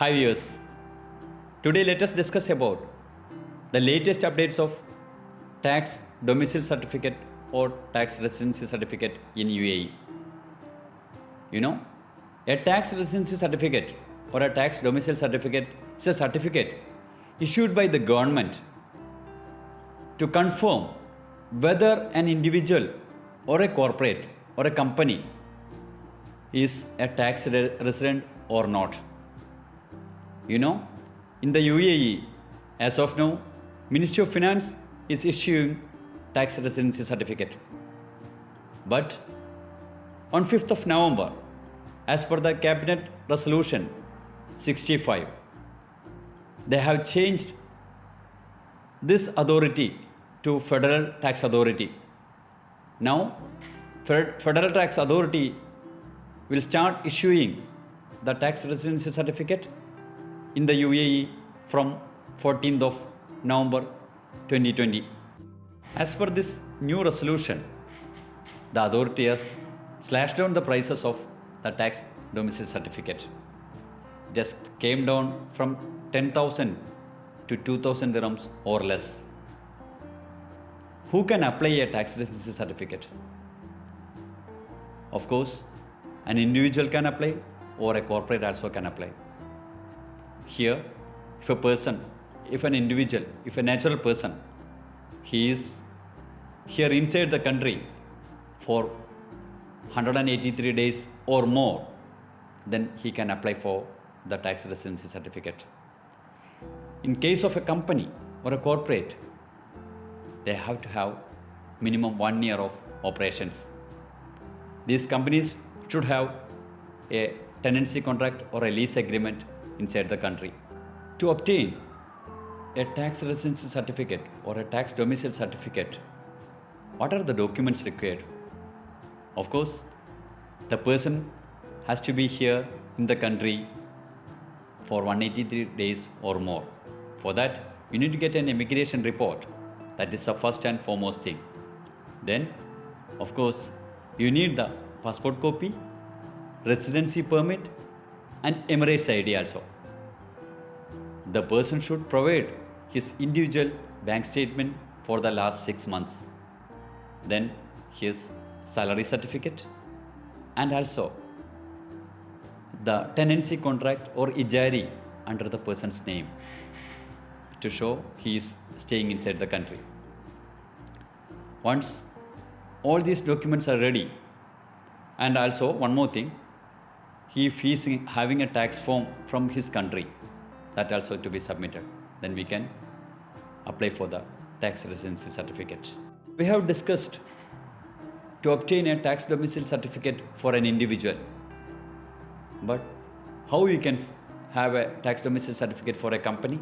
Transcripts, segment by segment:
Hi viewers. Today let us discuss about the latest updates of tax domicile certificate or tax residency certificate in UAE. You know, a tax residency certificate or a tax domicile certificate is a certificate issued by the government to confirm whether an individual or a corporate or a company is a tax resident or not. You know, in the UAE, as of now, Ministry of Finance is issuing tax residency certificate. But on 5th of November, as per the Cabinet Resolution 65, they have changed this authority to Federal Tax Authority. Now, Federal Tax Authority will start issuing the tax residency certificate in the UAE from 14th of November 2020. As per this new resolution, the authority has slashed down the prices of the tax domicile certificate. Just came down from 10,000 to 2,000 dirhams or less. Who can apply a tax residency certificate? Of course, an individual can apply or a corporate also can apply. Here, if an individual, if a natural person, he is here inside the country for 183 days or more, then he can apply for the tax residency certificate. In case of a company or a corporate, they have to have minimum 1 year of operations. These companies should have a tenancy contract or a lease agreement inside the country. To obtain a tax residency certificate or a tax domicile certificate, what are the documents required? Of course, the person has to be here in the country for 183 days or more. For that, you need to get an immigration report. That is the first and foremost thing. Then, of course, you need the passport copy, residency permit, and Emirates ID also. The person should provide his individual bank statement for the last 6 months. Then his salary certificate and also the tenancy contract or ijari under the person's name to show he is staying inside the country. Once all these documents are ready, and also one more thing, if he is having a tax form from his country, that also to be submitted, then we can apply for the tax residency certificate. We have discussed to obtain a tax domicile certificate for an individual, but how you can have a tax domicile certificate for a company?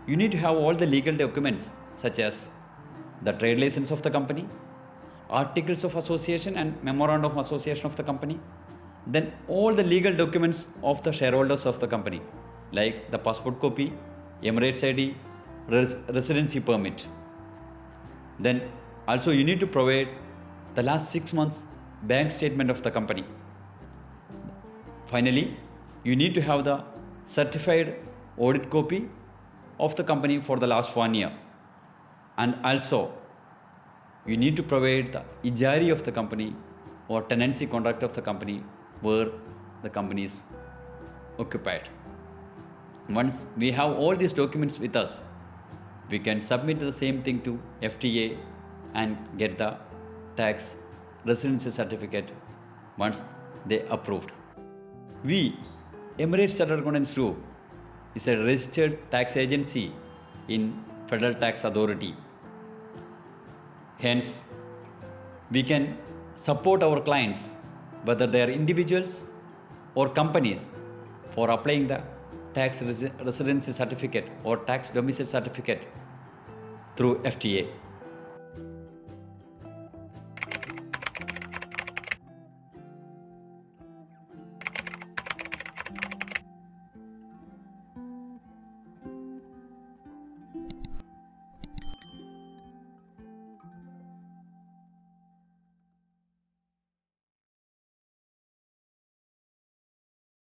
You need to have all the legal documents such as the trade license of the company, articles of association and memorandum of association of the company, then all the legal documents of the shareholders of the company like the passport copy, Emirates ID, residency permit. Then also you need to provide the last 6 months bank statement of the company. Finally, you need to have the certified audit copy of the company for the last 1 year. And also, you need to provide the ijari of the company or tenancy contract of the company where the company is occupied. Once we have all these documents with us, we can submit the same thing to FTA and get the tax residency certificate once they approved. We, Emirates Chartered Accountants Group, is a registered tax agency in Federal Tax Authority. Hence, we can support our clients, whether they are individuals or companies, for applying the tax residency certificate or tax domicile certificate through FTA.